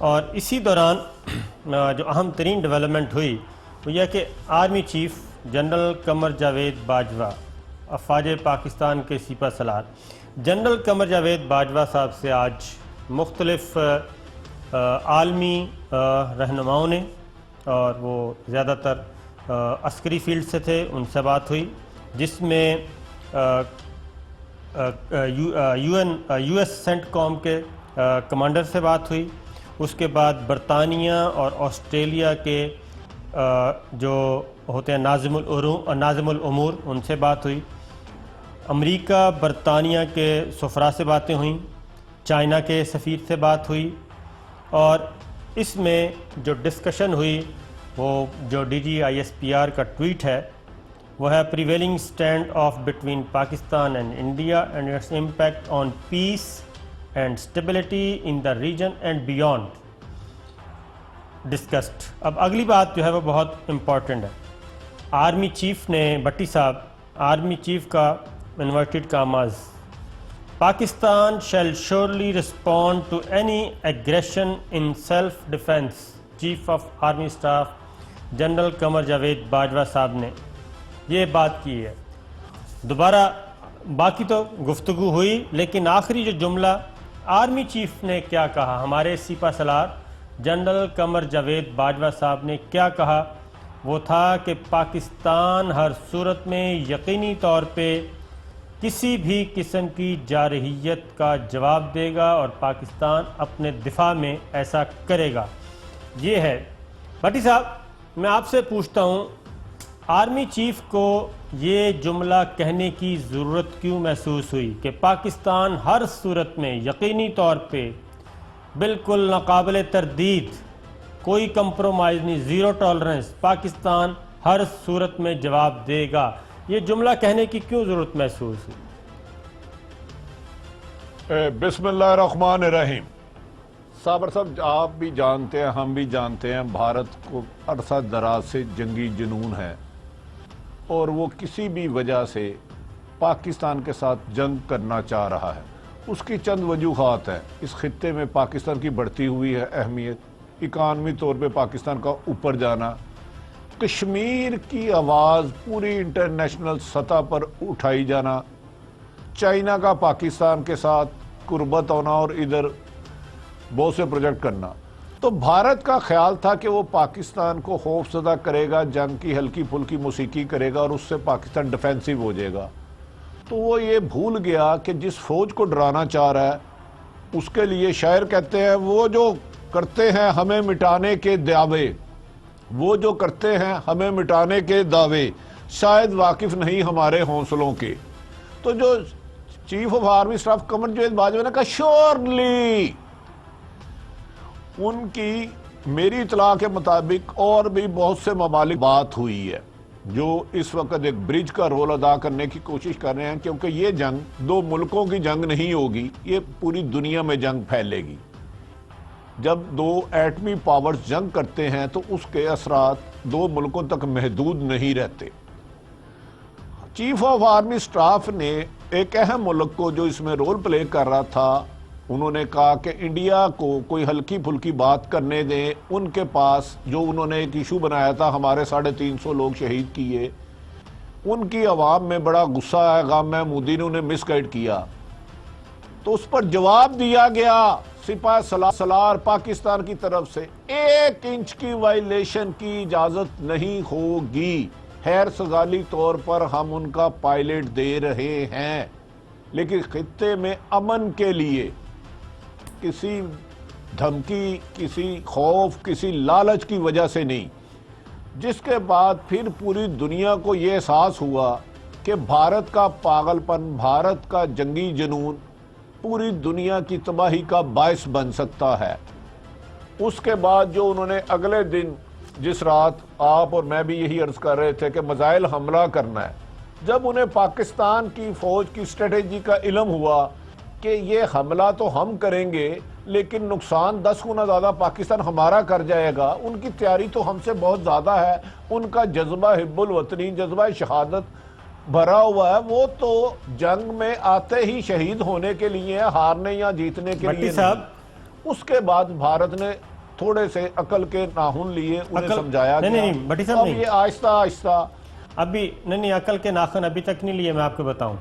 اور اسی دوران جو اہم ترین ڈیولپمنٹ ہوئی وہ یہ کہ army chief general Qamar Javed Bajwa افواج پاکستان کے سپہ سالار جنرل قمر جاوید باجوہ صاحب سے آج مختلف عالمی رہنماؤں نے، اور وہ زیادہ تر عسکری فیلڈ سے تھے، ان سے بات ہوئی، جس میں یو ایس سینٹ کام کے کمانڈر سے بات ہوئی. اس کے بعد برطانیہ اور آسٹریلیا کے جو ہوتے ہیں ناظم الامور ان سے بات ہوئی. امریکہ برطانیہ کے سفراء سے باتیں ہوئیں، چائنا کے سفیر سے بات ہوئی. اور اس میں جو ڈسکشن ہوئی وہ جو DGISPR کا ٹویٹ ہے وہ ہے prevailing stand of between Pakistan and India and its impact on piece and stability in the region and beyond discussed. اب اگلی بات جو ہے وہ بہت امپورٹنٹ ہے. آرمی چیف نے بھٹی صاحب آرمی چیف کا inverted commas Pakistan shall surely respond to any aggression in self defence. Chief of army staff general Qamar Javed Bajwa صاحب نے یہ بات کی ہے. دوبارہ باقی تو گفتگو ہوئی، لیکن آخری جو جملہ آرمی چیف نے کیا کہا، ہمارے سپہ سالار جنرل قمر جاوید باجوہ صاحب نے کیا کہا، وہ تھا کہ پاکستان ہر صورت میں یقینی طور پہ کسی بھی قسم کی جارحیت کا جواب دے گا اور پاکستان اپنے دفاع میں ایسا کرے گا. یہ ہے. بھٹی صاحب میں آپ سے پوچھتا ہوں، آرمی چیف کو یہ جملہ کہنے کی ضرورت کیوں محسوس ہوئی کہ پاکستان ہر صورت میں یقینی طور پہ بالکل ناقابل تردید، کوئی کمپرومائز نہیں، زیرو ٹالرنس، پاکستان ہر صورت میں جواب دے گا؟ یہ جملہ کہنے کی کیوں ضرورت محسوس ہوئی؟ بسم اللہ الرحمن الرحیم. صابر صاحب، آپ بھی جانتے ہیں، ہم بھی جانتے ہیں، بھارت کو عرصہ دراز سے جنگی جنون ہے اور وہ کسی بھی وجہ سے پاکستان کے ساتھ جنگ کرنا چاہ رہا ہے. اس کی چند وجوہات ہیں. اس خطے میں پاکستان کی بڑھتی ہوئی ہے اہمیت، اکانومی طور پہ پاکستان کا اوپر جانا، کشمیر کی آواز پوری انٹرنیشنل سطح پر اٹھائی جانا، چائنا کا پاکستان کے ساتھ قربت ہونا اور ادھر بہت سے پروجیکٹ کرنا. تو بھارت کا خیال تھا کہ وہ پاکستان کو خوف زدہ کرے گا، جنگ کی ہلکی پھلکی موسیقی کرے گا اور اس سے پاکستان ڈیفینسو ہو جائے گا. تو وہ یہ بھول گیا کہ جس فوج کو ڈرانا چاہ رہا ہے اس کے لیے شاعر کہتے ہیں وہ جو کرتے ہیں ہمیں مٹانے کے دعوے، وہ جو کرتے ہیں ہمیں مٹانے کے دعوے شاید واقف نہیں ہمارے حوصلوں کے. تو جو chief of army staff Qamar Javed Bajwa نے کہا شورلی، ان کی میری اطلاع کے مطابق اور بھی بہت سے ممالک بات ہوئی ہے جو اس وقت ایک برج کا رول ادا کرنے کی کوشش کر رہے ہیں، کیونکہ یہ جنگ دو ملکوں کی جنگ نہیں ہوگی، یہ پوری دنیا میں جنگ پھیلے گی. جب دو ایٹمی پاورز جنگ کرتے ہیں تو اس کے اثرات دو ملکوں تک محدود نہیں رہتے. چیف آف آرمی اسٹاف نے ایک اہم ملک کو جو اس میں رول پلے کر رہا تھا، انہوں نے کہا کہ انڈیا کو کوئی ہلکی پھلکی بات کرنے دیں. ان کے پاس جو انہوں نے ایک ایشو بنایا تھا، ہمارے 350 لوگ شہید کیے، ان کی عوام میں بڑا غصہ ہے، غام محمودی نے انہیں مس گائیڈ کیا. تو اس پر جواب دیا گیا سپہ سالار پاکستان کی طرف سے 1 انچ کی وائلیشن کی اجازت نہیں ہوگی. خیر سگالی طور پر ہم ان کا پائلٹ دے رہے ہیں، لیکن خطے میں امن کے لیے کسی دھمکی، کسی خوف، کسی لالچ کی وجہ سے نہیں. جس کے بعد پھر پوری دنیا کو یہ احساس ہوا کہ بھارت کا پاگل پن، بھارت کا جنگی جنون پوری دنیا کی تباہی کا باعث بن سکتا ہے. اس کے بعد جو انہوں نے اگلے دن، جس رات آپ اور میں بھی یہی عرض کر رہے تھے کہ میزائل حملہ کرنا ہے، جب انہیں پاکستان کی فوج کی اسٹریٹجی کا علم ہوا کہ یہ حملہ تو ہم کریں گے لیکن نقصان 10 گنا زیادہ پاکستان ہمارا کر جائے گا، ان کی تیاری تو ہم سے بہت زیادہ ہے، ان کا جذبہ حب الوطنی، جذبہ شہادت بھرا ہوا ہے، وہ تو جنگ میں آتے ہی شہید ہونے کے لیے، ہارنے یا جیتنے کے لیے نہیں. اس کے بعد بھارت نے تھوڑے سے عقل کے ناخن لیے انہیں عقل- سمجھایا نہیں، گیا. نہیں، بھٹی صاحب اب نہیں. یہ آہستہ آہستہ ابھی نہیں عقل کے ناخن ابھی تک نہیں لیے، میں آپ کو بتاؤں.